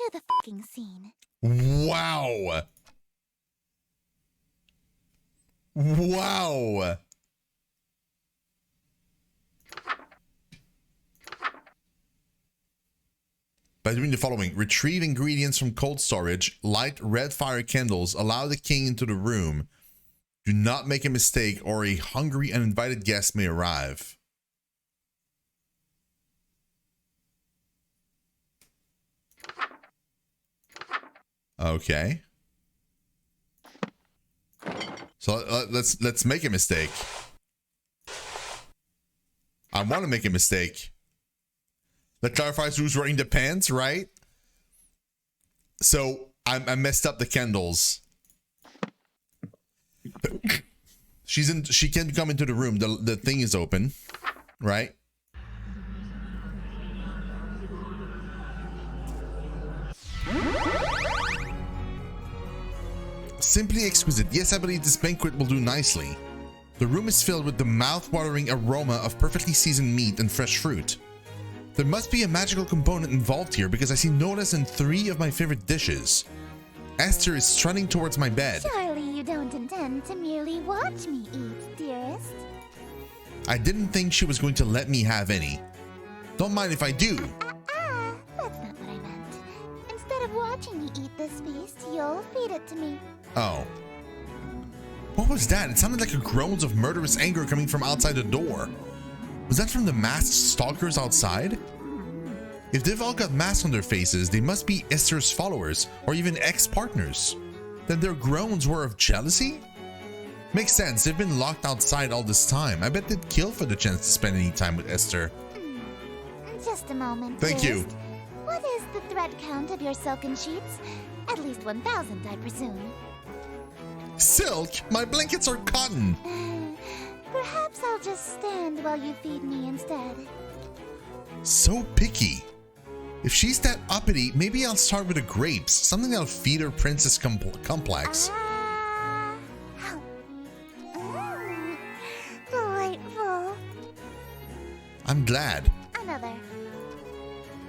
to the fucking scene. Wow. Wow. By doing the following: retrieve ingredients from cold storage, light red fire candles, allow the king into the room. Do not make a mistake or a hungry uninvited guest may arrive. Okay. So let's make a mistake. I want to make a mistake. That clarifies who's wearing the pants, right? So I messed up the candles. She can't come into the room. The thing is open, right? Simply exquisite. Yes, I believe this banquet will do nicely. The room is filled with the mouth-watering aroma of perfectly seasoned meat and fresh fruit. There must be a magical component involved here because I see no less than 3 of my favorite dishes. Esther is strutting towards my bed. Surely you don't intend to merely watch me eat, dearest. I didn't think she was going to let me have any. Don't mind if I do. That's not what I meant. Instead of watching me eat this feast, you'll feed it to me. Oh. What was that? It sounded like a groans of murderous anger coming from outside the door. Was that from the masked stalkers outside? If they've all got masks on their faces, they must be Esther's followers or even ex-partners. Then their groans were of jealousy? Makes sense, they've been locked outside all this time. I bet they'd kill for the chance to spend any time with Esther. Just a moment, Thank you. What is the thread count of your silken sheets? At least 1,000, I presume. Silk? My blankets are cotton. Perhaps I'll just stand while you feed me instead. So picky. If she's that uppity, maybe I'll start with the grapes. Something that'll feed her princess complex. Delightful. I'm glad. Another.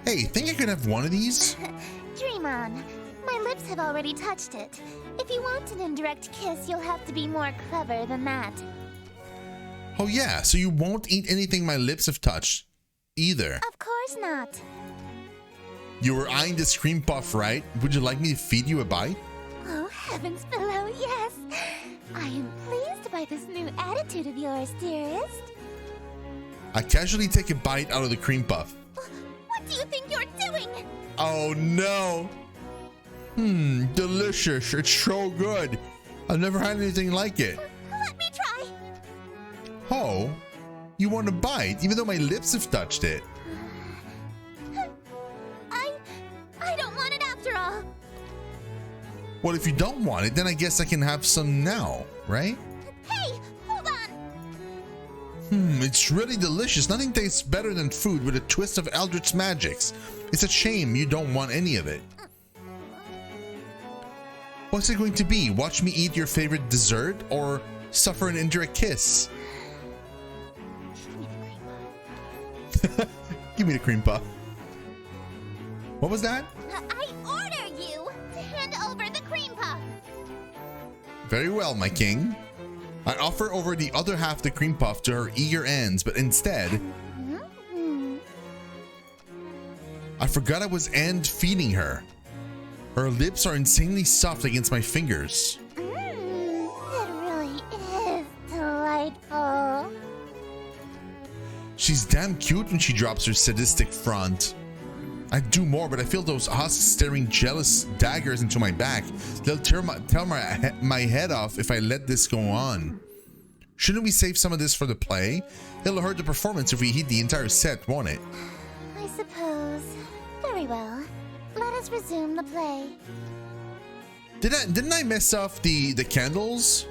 Hey, think I could have one of these? Dream on. My lips have already touched it. If you want an indirect kiss, you'll have to be more clever than that. Oh yeah, so you won't eat anything my lips have touched either. Of course not. You were eyeing this cream puff, right? Would you like me to feed you a bite? Oh, heavens below, yes. I am pleased by this new attitude of yours, dearest. I casually take a bite out of the cream puff. What do you think you're doing? Oh no. Delicious. It's so good. I've never had anything like it. Let me try. Oh, you want a bite even though my lips have touched it? I don't want it after all. Well, if you don't want it, then I guess I can have some now, right? Hey, hold on. It's really delicious. Nothing tastes better than food with a twist of eldritch magics. It's a shame you don't want any of it. What's it going to be? Watch me eat your favorite dessert or suffer an indirect kiss? Give me the cream puff. What was that? I order you to hand over the cream puff. Very well, my king. I offer over the other half of the cream puff to her eager hands, but instead, I forgot I was feeding her. Her lips are insanely soft against my fingers. It really is delightful. She's damn cute when she drops her sadistic front. I'd do more, but I feel those husks staring jealous daggers into my back. They'll tear my head off if I let this go on. Shouldn't we save some of this for the play? It'll hurt the performance if we heat the entire set, won't it? I suppose. Very well. Let us resume the play. Didn't I mess up the candles?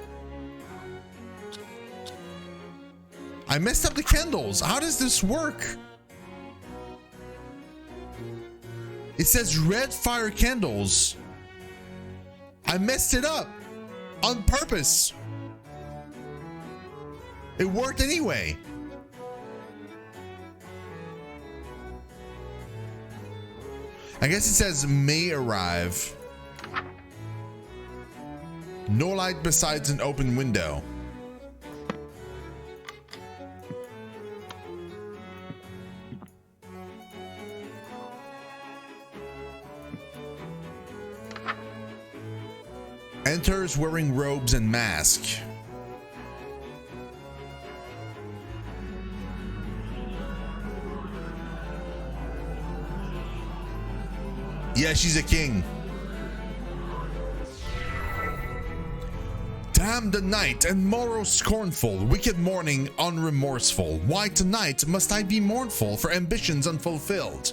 I messed up the candles. How does this work? It says red fire candles. I messed it up on purpose. It worked anyway. I guess it says may arrive. No light besides an open window. Enters wearing robes and mask. Yeah, she's a king. Damn the night and morrow scornful, wicked morning unremorseful. Why tonight must I be mournful for ambitions unfulfilled?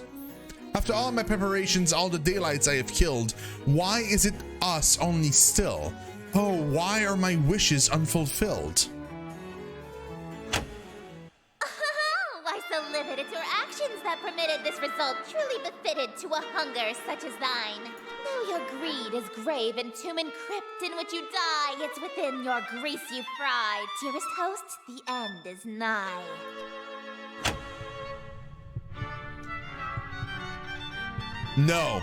After all my preparations, all the daylights I have killed, why is it us only still? Oh, why are my wishes unfulfilled? Why so livid? It's your actions that permitted this result, truly befitted to a hunger such as thine. Though your greed is grave and tomb and crypt in which you die, it's within your grease you fry. Dearest host, the end is nigh. No.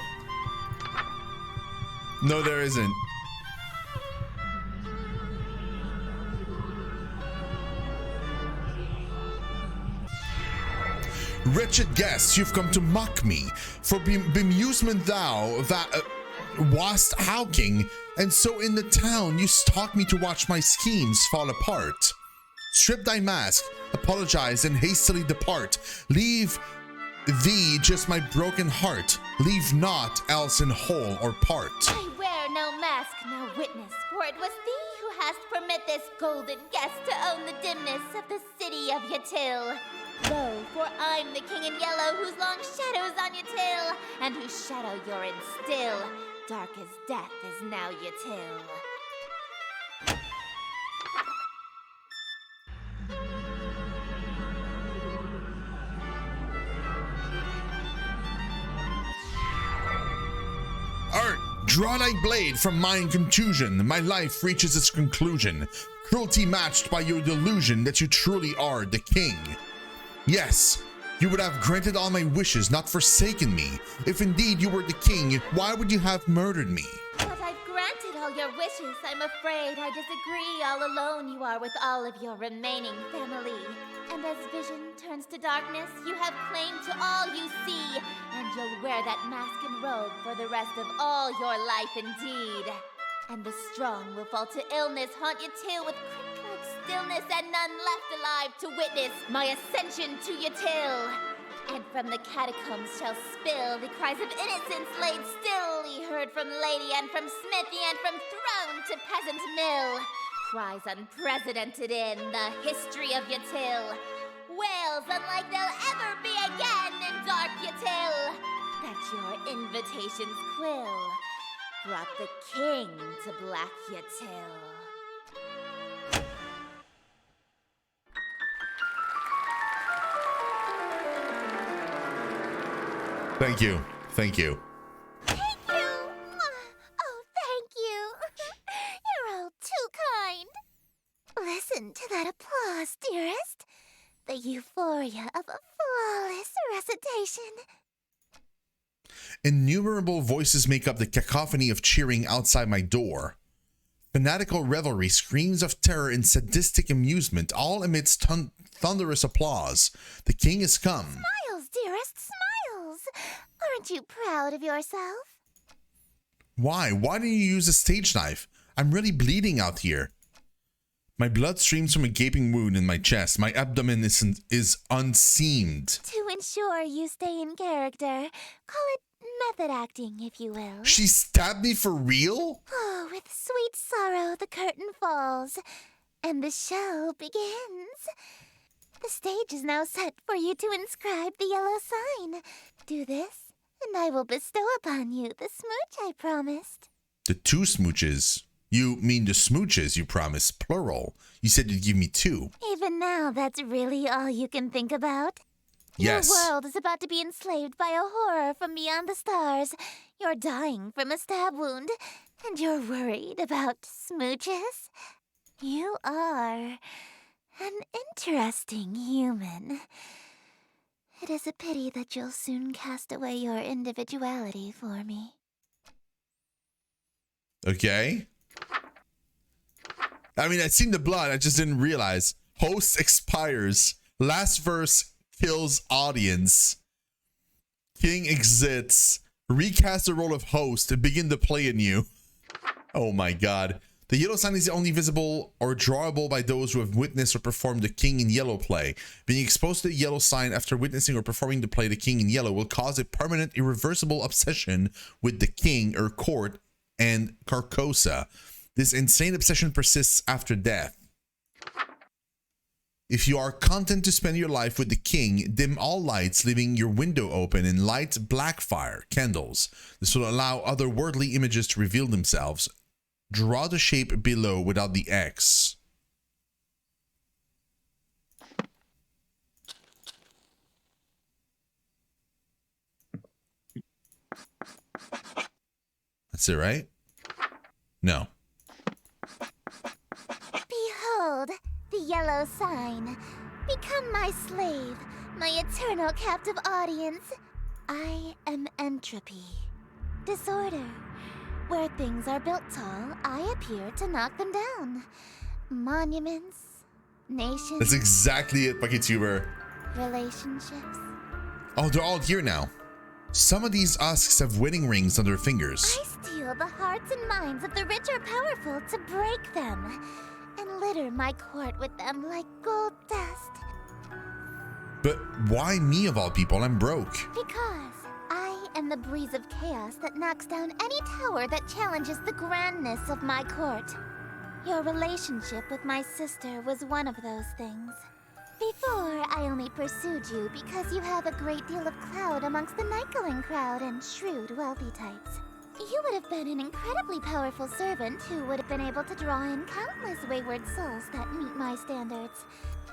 No, there isn't. Wretched guest, you've come to mock me. For bemusement thou that wast howking, and so in the town you stalk me to watch my schemes fall apart. Strip thy mask, apologize, and hastily depart. Leave thee just my broken heart. Leave naught else in whole or part. I wear no mask, no witness, for it was thee who hast permit this golden guest to own the dimness of the city of Yatil. Lo, for I'm the king in yellow whose long shadow's on Yatil, and whose shadow you're in still. Dark as death is now Yatil. Art, draw thy blade from mine contusion. My life reaches its conclusion. Cruelty matched by your delusion that you truly are the king. Yes, you would have granted all my wishes, not forsaken me. If indeed you were the king, why would you have murdered me? But I've granted all your wishes. I'm afraid I disagree. All alone you are with all of your remaining family. And as vision turns to darkness, you have claim to all you see. And you'll wear that mask and robe for the rest of all your life indeed. And the strong will fall to illness, haunt you till with crypt-like stillness, and none left alive to witness my ascension to Yatil. And from the catacombs shall spill the cries of innocence laid still, ye heard from lady and from smithy and from throne to peasant mill. Cries unprecedented in the history of Yatil. Wails unlike they'll ever be again in dark Yatil. That your invitations quill brought the king to Black Yatil. Thank you. Thank you. Thank you! Oh, thank you! You're all too kind. Listen to that applause, dearest. The euphoria of a flawless recitation. Innumerable voices make up the cacophony of cheering outside my door. Fanatical revelry, screams of terror, and sadistic amusement, all amidst thunderous applause. The king is come. Smiles, dearest, smiles! Aren't you proud of yourself? Why? Why didn't you use a stage knife? I'm really bleeding out here. My blood streams from a gaping wound in my chest. My abdomen is unseamed. To ensure you stay in character, call it method acting, if you will. She stabbed me for real? Oh, with sweet sorrow the curtain falls, and the show begins. The stage is now set for you to inscribe the yellow sign. Do this, and I will bestow upon you the smooch I promised. The two smooches? You mean the smooches you promised, plural. You said you'd give me two. Even now, that's really all you can think about? Yes. Your world is about to be enslaved by a horror from beyond the stars. You're dying from a stab wound, and you're worried about smooches? You are an interesting human. It is a pity that you'll soon cast away your individuality for me. Okay. I mean, I'd seen the blood, I just didn't realize. Host expires. Last verse kills audience. King exits. Recast the role of host and begin to play anew. Oh my god. The yellow sign is only visible or drawable by those who have witnessed or performed the King in Yellow play. Being exposed to the yellow sign after witnessing or performing the play The King in Yellow will cause a permanent, irreversible obsession with the king or court and Carcosa. This insane obsession persists after death. If you are content to spend your life with the king, dim all lights, leaving your window open, and light black fire candles. This will allow otherworldly images to reveal themselves. Draw the shape below without the X. That's it, right? No. Behold, the yellow sign. Become my slave, my eternal captive audience. I am entropy. Disorder. Where things are built tall, I appear to knock them down. Monuments, nations. That's exactly it, BucketTuber. Relationships. Oh, they're all here now. Some of these husks have wedding rings on their fingers. I steal the hearts and minds of the rich or powerful to break them, and litter my court with them like gold dust. But why me of all people? I'm broke. Because I am the breeze of chaos that knocks down any tower that challenges the grandness of my court. Your relationship with my sister was one of those things. Before, I only pursued you because you have a great deal of clout amongst the night-going crowd and shrewd, wealthy types. You would have been an incredibly powerful servant who would have been able to draw in countless wayward souls that meet my standards.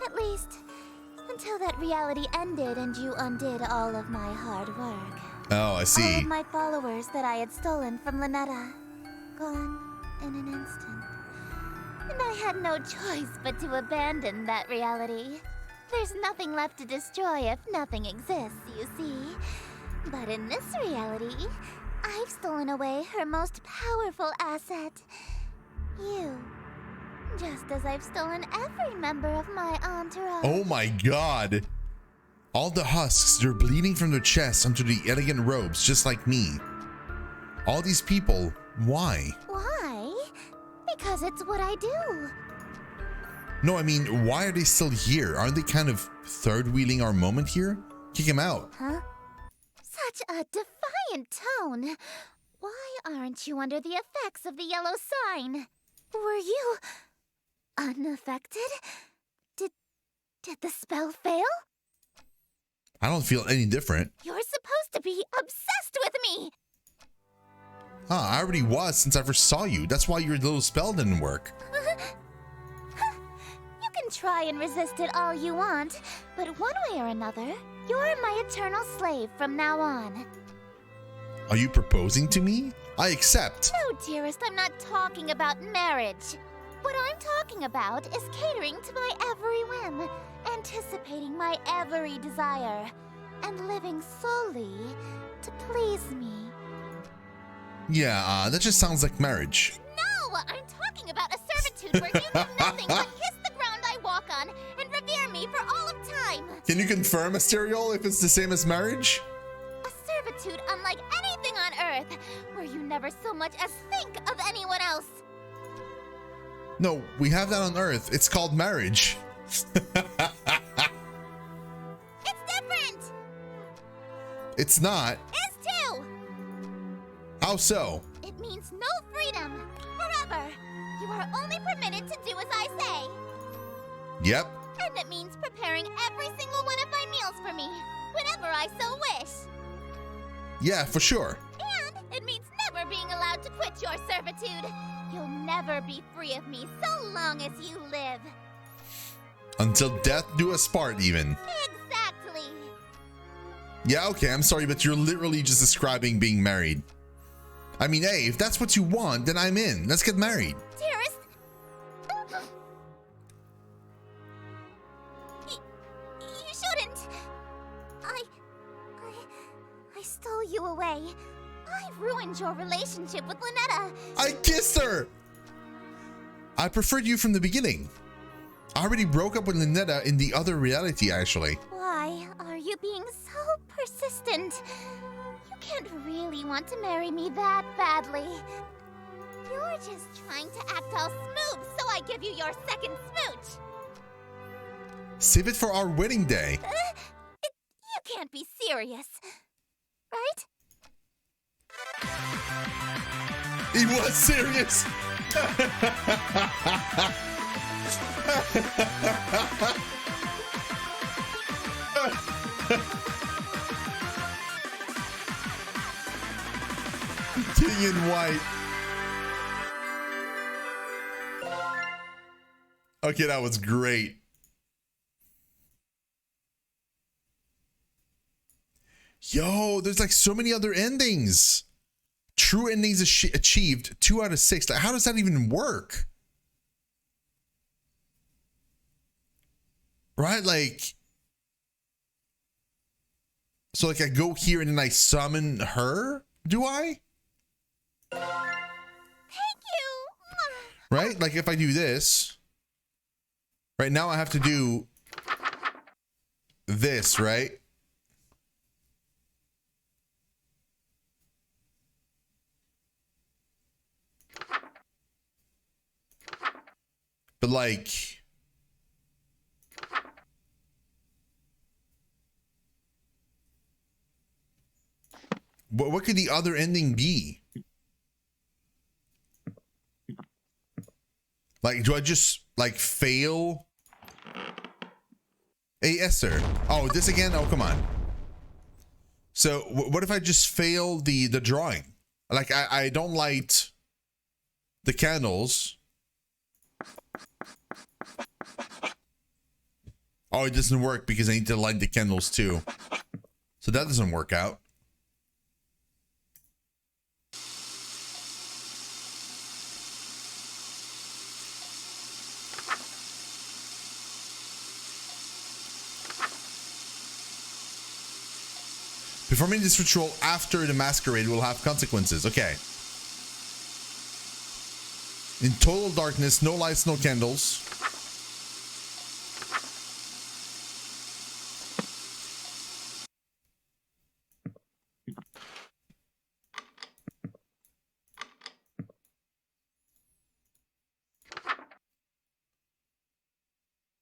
At least, until that reality ended and you undid all of my hard work. Oh, I see. All of my followers that I had stolen from Lynetta, gone in an instant. And I had no choice but to abandon that reality. There's nothing left to destroy if nothing exists, you see. But in this reality, I've stolen away her most powerful asset. You. Just as I've stolen every member of my entourage. Oh my god. All the husks, they're bleeding from their chests onto the elegant robes, just like me. All these people, why? Why? Because it's what I do. No, I mean, why are they still here? Aren't they kind of third-wheeling our moment here? Kick him out. Huh? Such a defiant tone. Why aren't you under the effects of the yellow sign? Were you unaffected? Did the spell fail? I don't feel any different. You're supposed to be obsessed with me! Ah, I already was since I first saw you. That's why your little spell didn't work. You can try and resist it all you want, but one way or another, you're my eternal slave from now on. Are you proposing to me? I accept. No, dearest, I'm not talking about marriage. What I'm talking about is catering to my every whim, anticipating my every desire, and living solely to please me. Yeah, that just sounds like marriage. No, I'm talking about a servitude where you do nothing but kiss the ground I walk on and revere me for all of time. Can you confirm, Asteriol, if it's the same as marriage? A servitude unlike anything on Earth, where you never so much as think of anyone else. No, we have that on Earth. It's called marriage. It's different! It's not. Is too! How so? It means no freedom. Forever. You are only permitted to do as I say. Yep. And it means preparing every single one of my meals for me, whenever I so wish. Yeah, for sure. And it means never being allowed to quit your servitude. You'll never be free of me so long as you live. Until death do us part, even. Exactly. Yeah, okay, I'm sorry, but you're literally just describing being married. I mean, hey, if that's what you want, then I'm in. Let's get married. Dearest. You shouldn't. I your relationship with Lynetta. I kissed her! I preferred you from the beginning. I already broke up with Lynetta in the other reality, actually. Why are you being so persistent? You can't really want to marry me that badly. You're just trying to act all smooth, so I give you your second smooch. Save it for our wedding day. You can't be serious, right? He was serious. King in white. Okay, that was great. Yo, there's like so many other endings. True endings achieved 2 out of 6. Like, how does that even work? Right? Like, so like I go here and then I summon her? Do I? Thank you. Right? Like if I do this, right now I have to do this, right? But like, what could the other ending be? Like, do I just like fail? Hey, Esther. Oh, this again? Oh, come on. So what if I just fail the drawing? Like I don't light the candles. Oh, it doesn't work because I need to light the candles too. So that doesn't work out. Performing this ritual after the masquerade will have consequences. Okay. In total darkness, no lights, no candles.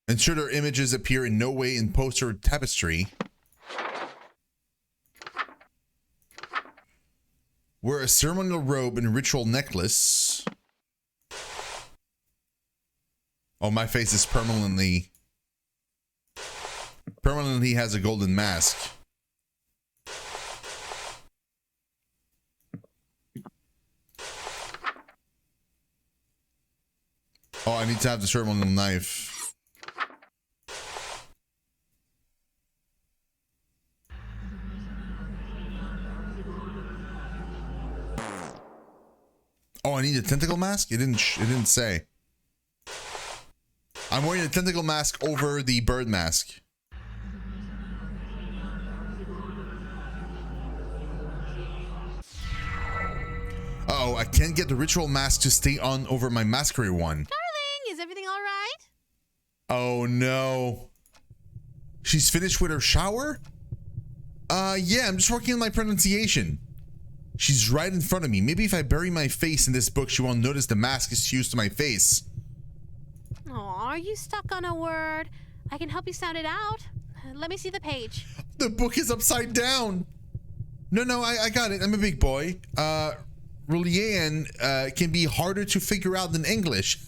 Ensure their images appear in no way in poster or tapestry. Wear a ceremonial robe and ritual necklace. Oh, my face is permanently has a golden mask. Oh, I need to have the ceremonial knife. Oh, I need a tentacle mask? It didn't say. I'm wearing a tentacle mask over the bird mask. Uh-oh, I can't get the ritual mask to stay on over my masquerade one. Darling, is everything all right? Oh no. She's finished with her shower? Yeah, I'm just working on my pronunciation. She's right in front of me. Maybe if I bury my face in this book, she won't notice the mask is fused to my face. Oh, are you stuck on a word? I can help you sound it out. Let me see the page. The book is upside down. No, I got it. I'm a big boy. Rulian can be harder to figure out than English.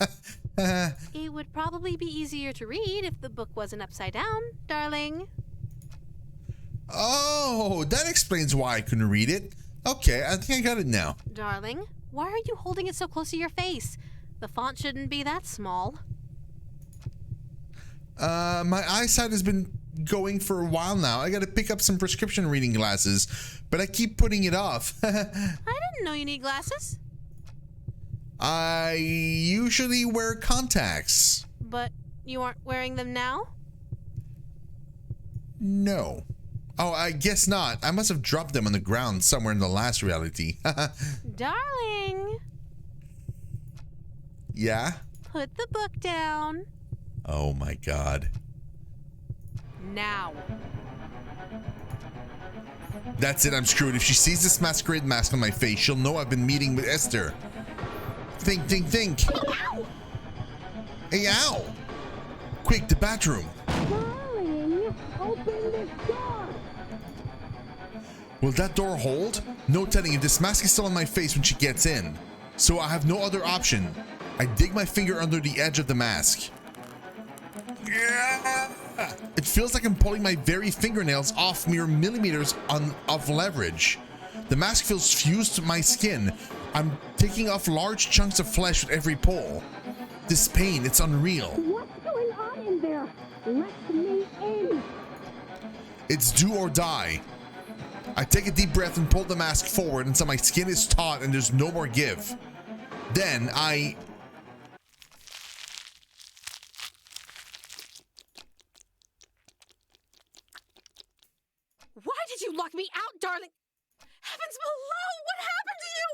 It would probably be easier to read if the book wasn't upside down, darling. Oh, that explains why I couldn't read it. Okay, I think I got it now. Darling, why are you holding it so close to your face? The font shouldn't be that small. My eyesight has been going for a while now. I gotta pick up some prescription reading glasses, but I keep putting it off. I didn't know you need glasses. I usually wear contacts. But you aren't wearing them now? No. Oh, I guess not. I must have dropped them on the ground somewhere in the last reality. Darling, Yeah? put the book down. Oh my god. Now. That's it, I'm screwed. If she sees this masquerade mask on my face, she'll know I've been meeting with Esther. Think, think, think. Ow! Hey, ow! Quick, the bathroom. Darling, open this door. Will that door hold? No telling if this mask is still on my face when she gets in. So I have no other option. I dig my finger under the edge of the mask. Yeah! It feels like I'm pulling my very fingernails off mere millimeters of leverage. The mask feels fused to my skin. I'm taking off large chunks of flesh with every pull. This pain, it's unreal. What's going on in there? Let me in. It's do or die. I take a deep breath and pull the mask forward until my skin is taut and there's no more give. Then I... Why did you lock me out, darling? Heavens below, what happened to you?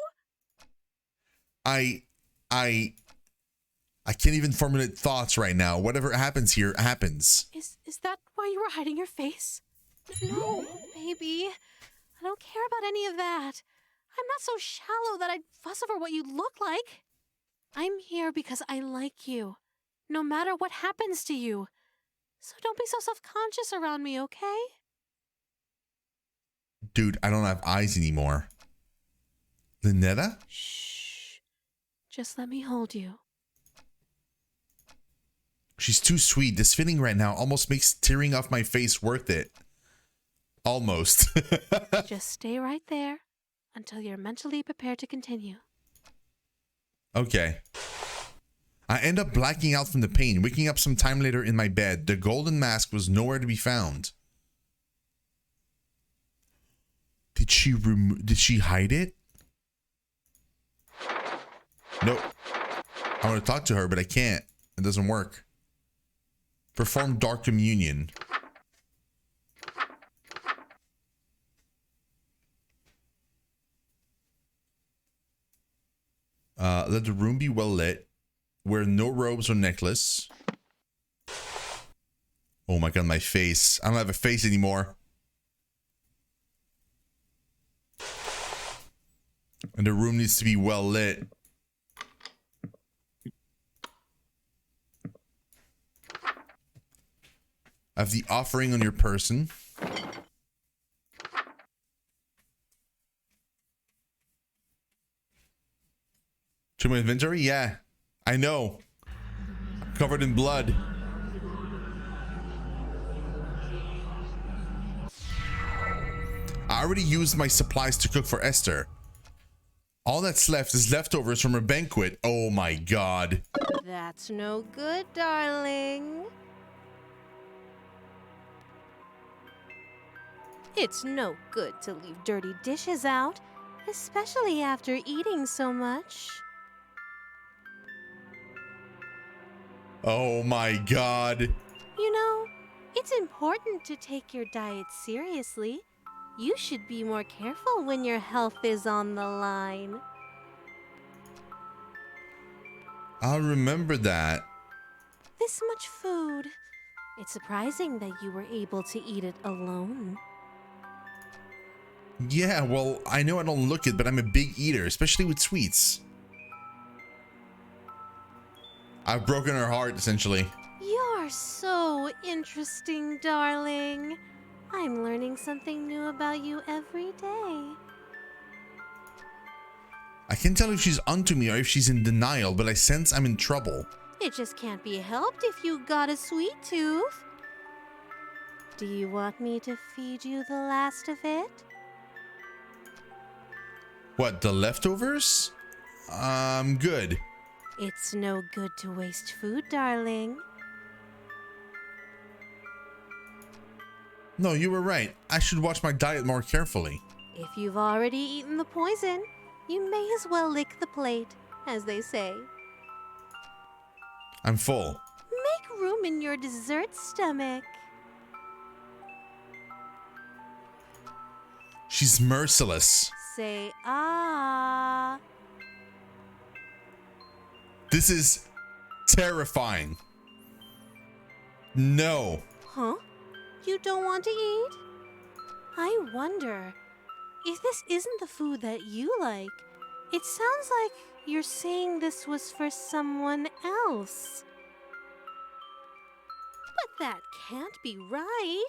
I can't even formulate thoughts right now. Whatever happens here happens. Is that why you were hiding your face? No, baby. I don't care about any of that. I'm not so shallow that I'd fuss over what you look like. I'm here because I like you, no matter what happens to you. So don't be so self-conscious around me, okay? Dude, I don't have eyes anymore. Lynetta? Shh. Just let me hold you. She's too sweet. This feeling right now almost makes tearing off my face worth it. Almost. Just stay right there until you're mentally prepared to continue. Okay. I end up blacking out from the pain, waking up some time later in my bed. The golden mask was nowhere to be found. Did she hide it? Nope. I want to talk to her, but I can't. It doesn't work. Perform dark communion. Let the room be well lit. Wear no robes or necklace. Oh my god, my face. I don't have a face anymore. And the room needs to be well lit. Have the offering on your person. To my inventory? Yeah. I know. Covered in blood. I already used my supplies to cook for Esther. All that's left is leftovers from her banquet. Oh my god. That's no good, darling. It's no good to leave dirty dishes out, especially after eating so much. Oh my god. You know, it's important to take your diet seriously. You should be more careful when your health is on the line. I'll remember that. This much food. It's surprising that you were able to eat it alone. Yeah, well, I know I don't look it, but I'm a big eater, especially with sweets. I've broken her heart, essentially. You're so interesting, darling. I'm learning something new about you every day. I can't tell if she's onto me or if she's in denial, but I sense I'm in trouble. It just can't be helped if you got a sweet tooth. Do you want me to feed you the last of it? What, the leftovers? Good. It's no good to waste food, darling. No, you were right. I should watch my diet more carefully. If you've already eaten the poison, you may as well lick the plate, as they say. I'm full. Make room in your dessert stomach. She's merciless. Say ah. This is terrifying. No. Huh? You don't want to eat? I wonder if this isn't the food that you like. It sounds like you're saying this was for someone else. But that can't be right.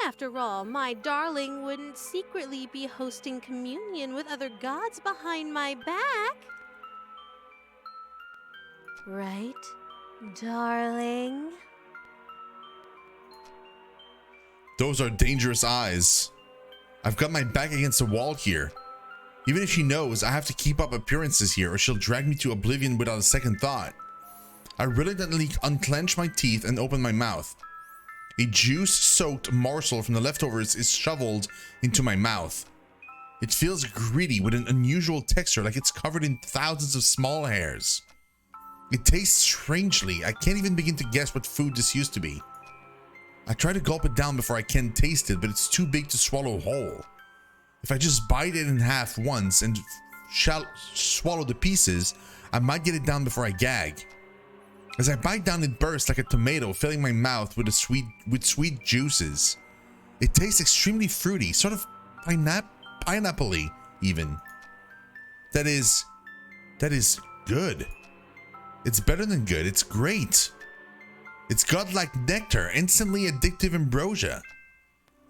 After all, my darling wouldn't secretly be hosting communion with other gods behind my back. Right, darling? Those are dangerous eyes. I've got my back against the wall here. Even if she knows, I have to keep up appearances here or she'll drag me to oblivion without a second thought. I reluctantly unclench my teeth and open my mouth. A juice-soaked morsel from the leftovers is shoveled into my mouth. It feels gritty with an unusual texture, like it's covered in thousands of small hairs. It tastes strangely. I can't even begin to guess what food this used to be. I try to gulp it down before I can taste it, but it's too big to swallow whole. If I just bite it in half once and swallow the pieces, I might get it down before I gag. As I bite down, it bursts like a tomato, filling my mouth with sweet juices. It tastes extremely fruity, sort of pineapple-y even. That is good. It's better than good. It's great. It's godlike nectar, instantly addictive ambrosia.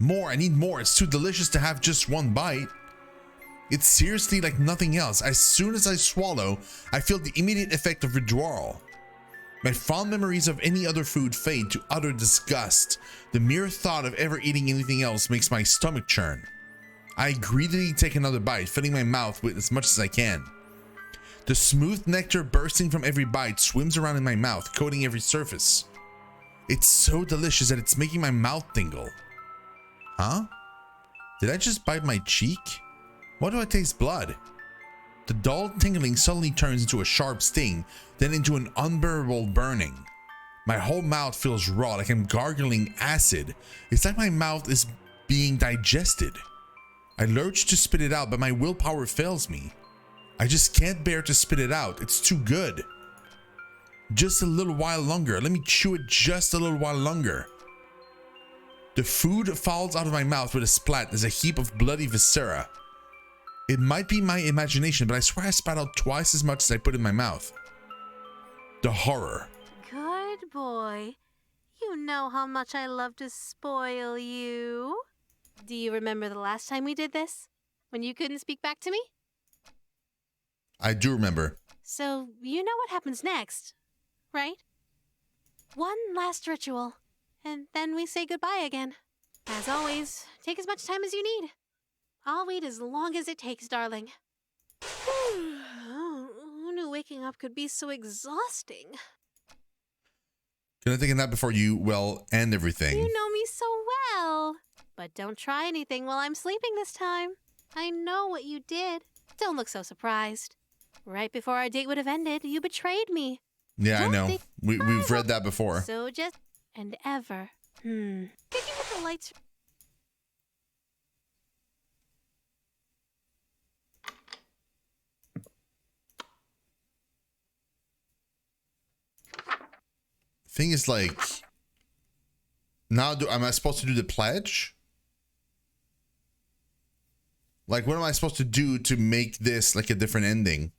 More, I need more. It's too delicious to have just one bite. It's seriously like nothing else. As soon as I swallow, I feel the immediate effect of withdrawal. My fond memories of any other food fade to utter disgust. The mere thought of ever eating anything else makes my stomach churn. I greedily take another bite, filling my mouth with as much as I can. The smooth nectar bursting from every bite swims around in my mouth, coating every surface. It's so delicious that it's making my mouth tingle. Huh? Did I just bite my cheek? Why do I taste blood? The dull tingling suddenly turns into a sharp sting, then into an unbearable burning. My whole mouth feels raw, like I'm gargling acid. It's like my mouth is being digested. I lurch to spit it out, but my willpower fails me. I just can't bear to spit it out. It's too good. Just a little while longer. Let me chew it just a little while longer. The food falls out of my mouth with a splat as a heap of bloody viscera. It might be my imagination, but I swear I spat out twice as much as I put in my mouth. The horror. Good boy. You know how much I love to spoil you. Do you remember the last time we did this? When you couldn't speak back to me? I do remember. So, you know what happens next, right? One last ritual, and then we say goodbye again. As always, take as much time as you need. I'll wait as long as it takes, darling. Who knew waking up could be so exhausting? Can I take a nap before you, end everything? You know me so well. But don't try anything while I'm sleeping this time. I know what you did. Don't look so surprised. Right before our date would have ended, you betrayed me. Yeah, I know. We've read that before. So just and ever. Did you get the lights? Thing is, like, now am I supposed to do the pledge? Like, what am I supposed to do to make this like a different ending?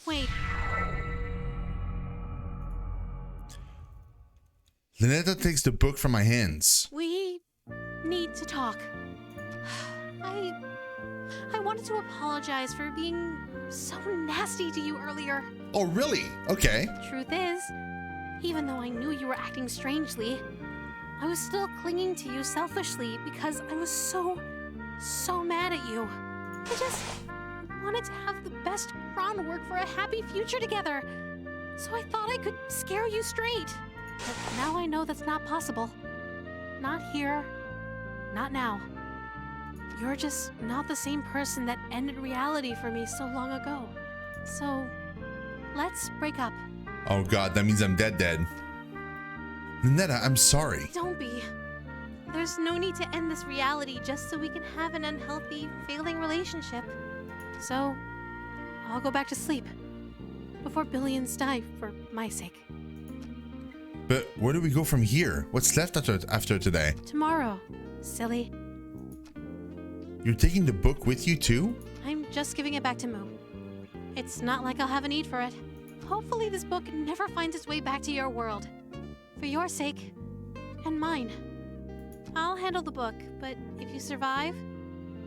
Wait. Lynetta takes the book from my hands. We need to talk. I wanted to apologize for being so nasty to you earlier. Oh, really? Okay. Truth is, even though I knew you were acting strangely, I was still clinging to you selfishly because I was so so mad at you. I just wanted to have the best groundwork for a happy future together. So I thought I could scare you straight. But now I know that's not possible. Not here. Not now. You're just not the same person that ended reality for me so long ago. So, let's break up. Oh god, that means I'm dead. Netta, I'm sorry. Don't be. There's no need to end this reality just so we can have an unhealthy, failing relationship. So, I'll go back to sleep. Before billions die for my sake. But where do we go from here? What's left after today? Tomorrow, silly. You're taking the book with you too? I'm just giving it back to Moo. It's not like I'll have a need for it. Hopefully this book never finds its way back to your world. For your sake, and mine. I'll handle the book, but if you survive,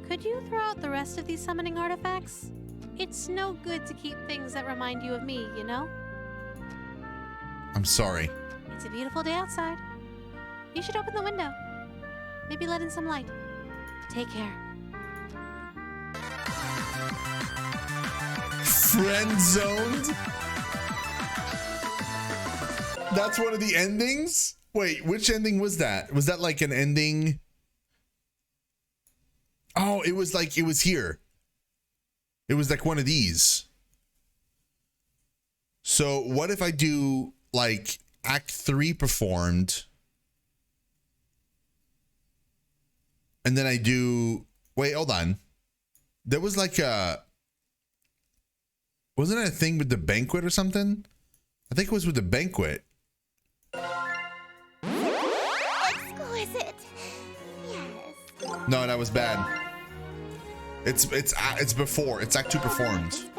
could you throw out the rest of these summoning artifacts? It's no good to keep things that remind you of me, you know? I'm sorry. It's a beautiful day outside. You should open the window. Maybe let in some light. Take care. Friend zoned? That's one of the endings? Wait, which ending was that? Was that like an ending? Oh, it was here. It was like one of these. So what if I do like Act 3 performed? And then I do, wait, hold on. There was like wasn't it a thing with the banquet or something? I think it was with the banquet. Exquisite. Yes. No, that was bad. It's before. It's Act 2 performed.